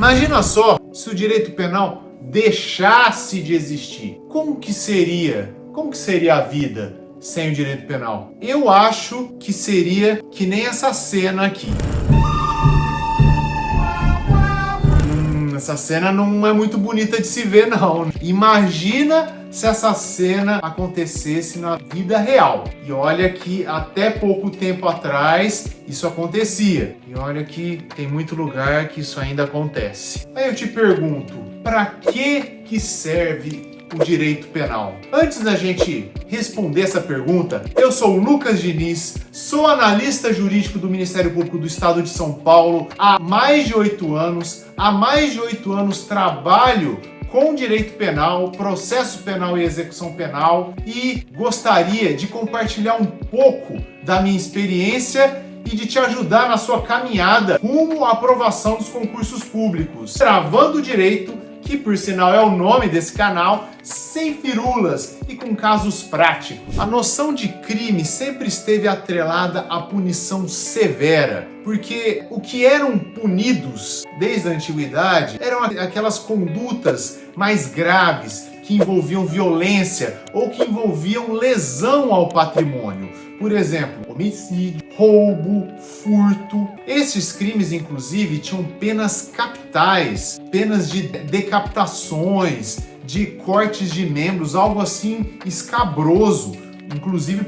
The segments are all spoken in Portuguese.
Imagina só se o direito penal deixasse de existir. Como que seria? Como que seria a vida sem o direito penal? Eu acho que seria que nem essa cena aqui. Essa cena não é muito bonita de se ver, não. Imagina se essa cena acontecesse na vida real. E olha que até pouco tempo atrás isso acontecia. E olha que tem muito lugar que isso ainda acontece. Aí eu te pergunto, para que serve o direito penal? Antes da gente responder essa pergunta, eu sou o Lucas Diniz, sou analista jurídico do Ministério Público do Estado de São Paulo há mais de 8 anos. Há mais de 8 anos trabalho com direito penal, processo penal e execução penal e gostaria de compartilhar um pouco da minha experiência e de te ajudar na sua caminhada rumo à aprovação dos concursos públicos. Travando o Direito, que por sinal é o nome desse canal, sem firulas e com casos práticos. A noção de crime sempre esteve atrelada à punição severa, porque o que eram punidos desde a antiguidade eram aquelas condutas mais graves, que envolviam violência ou que envolviam lesão ao patrimônio. Por exemplo, homicídio, roubo, furto. Esses crimes, inclusive, tinham penas capitais, penas de decapitações, de cortes de membros, algo assim escabroso, inclusive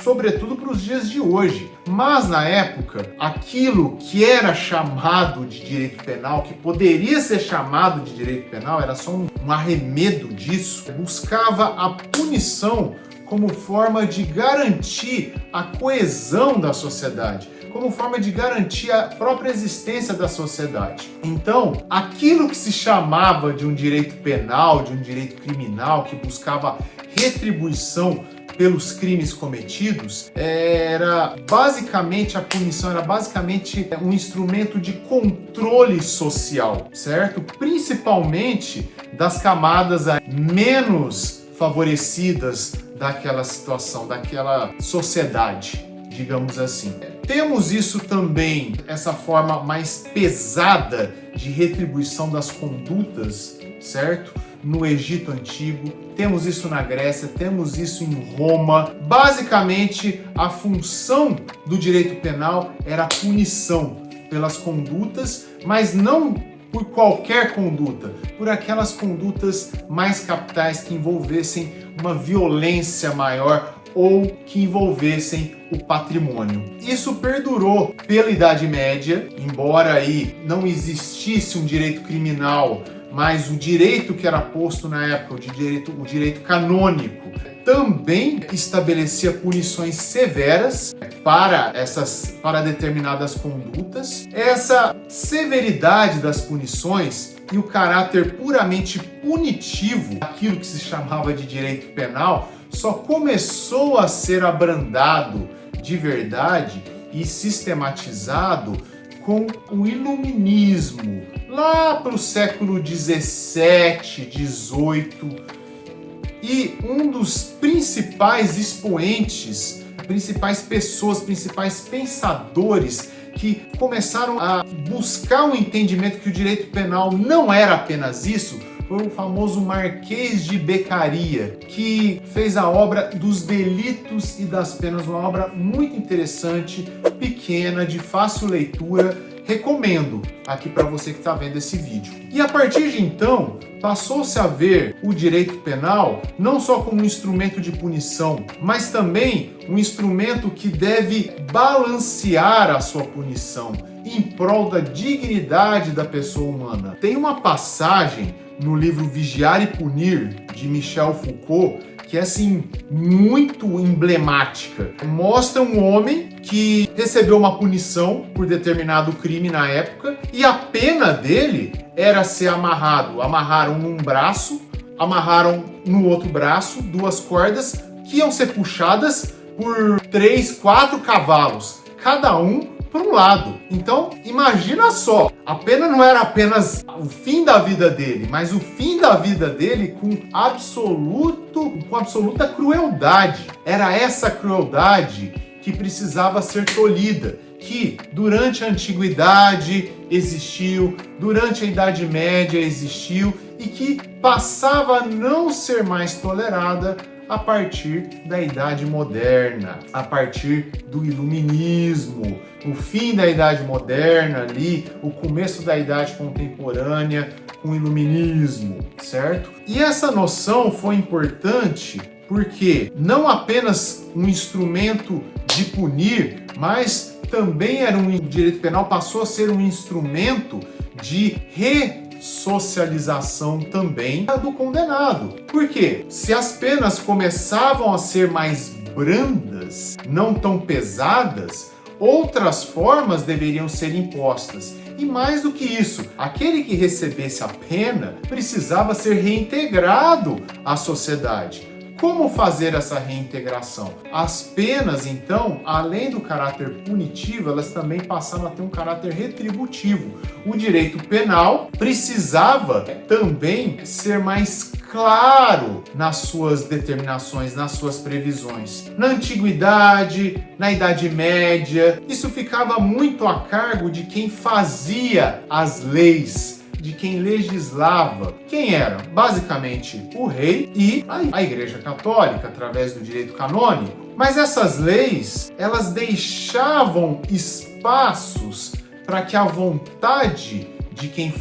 sobretudo para os dias de hoje. Mas na época, aquilo que era chamado de direito penal, que poderia ser chamado de direito penal, era só um arremedo disso, buscava a punição como forma de garantir a coesão da sociedade, como forma de garantir a própria existência da sociedade. Então, aquilo que se chamava de um direito penal, de um direito criminal, que buscava retribuição pelos crimes cometidos, a punição era basicamente um instrumento de controle social, certo? Principalmente das camadas menos favorecidas daquela situação, daquela sociedade, digamos assim. Temos isso também, essa forma mais pesada de retribuição das condutas, certo? No Egito Antigo, temos isso na Grécia, temos isso em Roma. Basicamente, a função do direito penal era a punição pelas condutas, mas não por qualquer conduta, por aquelas condutas mais capitais que envolvessem uma violência maior ou que envolvessem o patrimônio. Isso perdurou pela Idade Média, embora aí não existisse um direito criminal, mas o direito que era posto na época, o direito canônico, também estabelecia punições severas para determinadas condutas. Essa severidade das punições e o caráter puramente punitivo daquilo que se chamava de direito penal só começou a ser abrandado de verdade e sistematizado com o iluminismo, lá para o século 17, 18, e um dos principais expoentes, principais pessoas, principais pensadores que começaram a buscar um entendimento que o direito penal não era apenas isso, foi o famoso Marquês de Beccaria, que fez a obra dos Delitos e das Penas, uma obra muito interessante, pequena, de fácil leitura. Recomendo aqui para você que está vendo esse vídeo. E a partir de então, passou-se a ver o direito penal não só como um instrumento de punição, mas também um instrumento que deve balancear a sua punição em prol da dignidade da pessoa humana. Tem uma passagem no livro Vigiar e Punir, de Michel Foucault, que é assim, muito emblemática. Mostra um homem que recebeu uma punição por determinado crime na época e a pena dele era ser amarrado. Amarraram num braço, amarraram no outro braço, 2 cordas que iam ser puxadas por 3, 4 cavalos, cada um para um lado. Então, imagina só, a pena não era apenas o fim da vida dele, mas o fim da vida dele com absoluta crueldade. Era essa crueldade que precisava ser tolhida, que durante a Antiguidade existiu, durante a Idade Média existiu e que passava a não ser mais tolerada a partir da Idade Moderna, a partir do Iluminismo, o fim da Idade Moderna ali, o começo da Idade Contemporânea com o Iluminismo, certo? E essa noção foi importante porque não apenas um instrumento de punir, mas também o direito penal passou a ser um instrumento de ressocialização também do condenado. Por quê? Se as penas começavam a ser mais brandas, não tão pesadas, outras formas deveriam ser impostas. E mais do que isso, aquele que recebesse a pena precisava ser reintegrado à sociedade. Como fazer essa reintegração? As penas, então, além do caráter punitivo, elas também passaram a ter um caráter retributivo. O direito penal precisava também ser mais claro nas suas determinações, nas suas previsões. Na Antiguidade, na Idade Média, isso ficava muito a cargo de quem fazia as leis, de quem legislava. Quem era? Basicamente o rei e a Igreja Católica, através do direito canônico. Mas essas leis, elas deixavam espaços para que a vontade de quem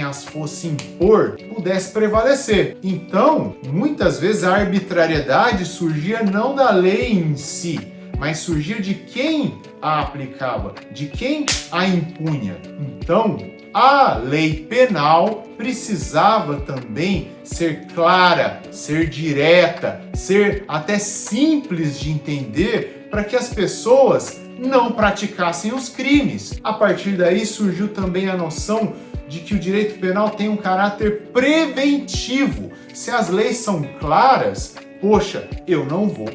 as fosse impor pudesse prevalecer. Então, muitas vezes a arbitrariedade surgia não da lei em si, mas surgia de quem a aplicava, de quem a impunha. Então, a lei penal precisava também ser clara, ser direta, ser até simples de entender para que as pessoas não praticassem os crimes. A partir daí surgiu também a noção de que o direito penal tem um caráter preventivo. Se as leis são claras, poxa, eu não vou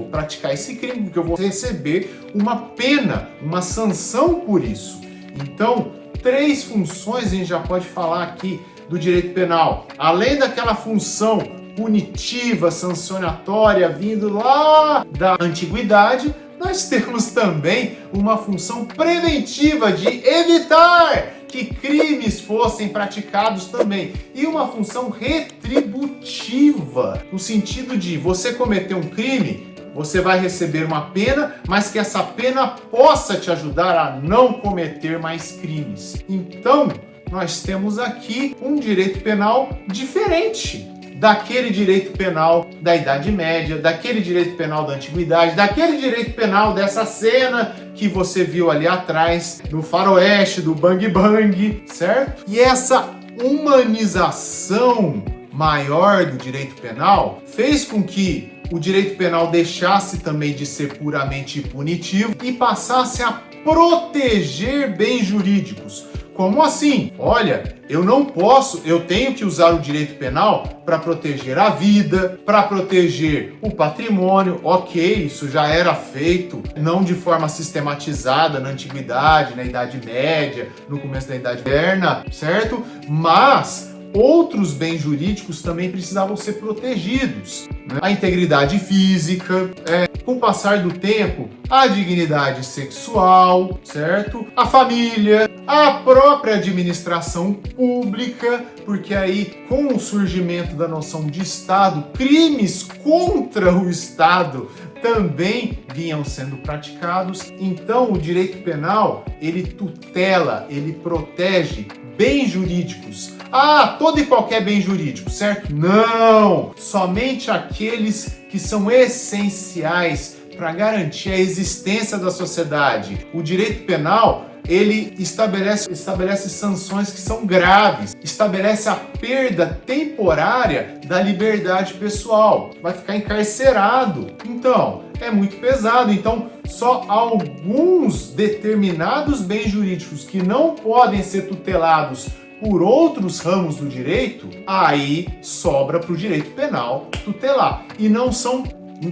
praticar esse crime, porque eu vou receber uma pena, uma sanção por isso. Então, 3 funções a gente já pode falar aqui do direito penal. Além daquela função punitiva, sancionatória, vindo lá da antiguidade, nós temos também uma função preventiva de evitar que crimes fossem praticados também. E uma função retributiva, no sentido de você cometer um crime, você vai receber uma pena, mas que essa pena possa te ajudar a não cometer mais crimes. Então, nós temos aqui um direito penal diferente daquele direito penal da Idade Média, daquele direito penal da Antiguidade, daquele direito penal dessa cena que você viu ali atrás, do faroeste, do bang bang, certo? E essa humanização maior do direito penal fez com que o direito penal deixasse também de ser puramente punitivo e passasse a proteger bens jurídicos. Como assim? Olha, eu tenho que usar o direito penal para proteger a vida, para proteger o patrimônio. Ok, isso já era feito, não de forma sistematizada na Antiguidade, na Idade Média, no começo da Idade Moderna, certo? Mas outros bens jurídicos também precisavam ser protegidos, né? A integridade física, com o passar do tempo, a dignidade sexual, certo? A família, a própria administração pública, porque aí, com o surgimento da noção de Estado, crimes contra o Estado também vinham sendo praticados. Então, o direito penal, ele tutela, ele protege bens jurídicos. Todo e qualquer bem jurídico, certo? Não! Somente aqueles que são essenciais para garantir a existência da sociedade. O direito penal, ele estabelece sanções que são graves, estabelece a perda temporária da liberdade pessoal, vai ficar encarcerado. Então, é muito pesado. Então, só alguns determinados bens jurídicos que não podem ser tutelados por outros ramos do direito, aí sobra para o direito penal tutelar. E não são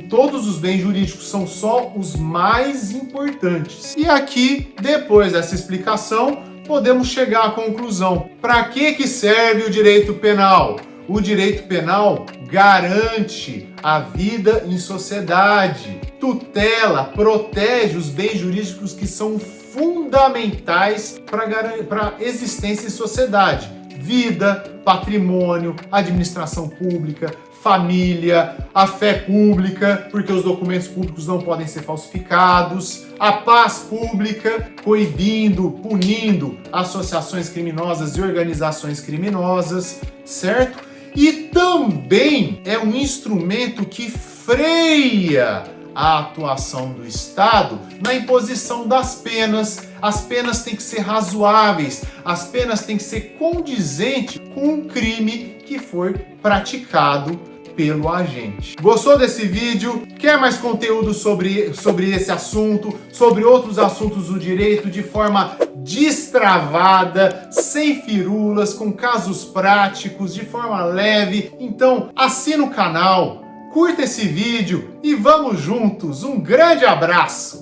todos os bens jurídicos, são só os mais importantes. E aqui, depois dessa explicação, podemos chegar à conclusão. Para que serve o direito penal? O direito penal garante a vida em sociedade, tutela, protege os bens jurídicos que são fundamentais para a existência em sociedade. Vida, patrimônio, administração pública, família, a fé pública, porque os documentos públicos não podem ser falsificados, a paz pública, coibindo, punindo associações criminosas e organizações criminosas, certo? E também é um instrumento que freia a atuação do Estado na imposição das penas. As penas têm que ser razoáveis, as penas têm que ser condizentes com o crime que foi praticado pelo agente. Gostou desse vídeo? Quer mais conteúdo sobre esse assunto, sobre outros assuntos do direito de forma destravada, sem firulas, com casos práticos, de forma leve? Então, assina o canal, curta esse vídeo e vamos juntos. Um grande abraço!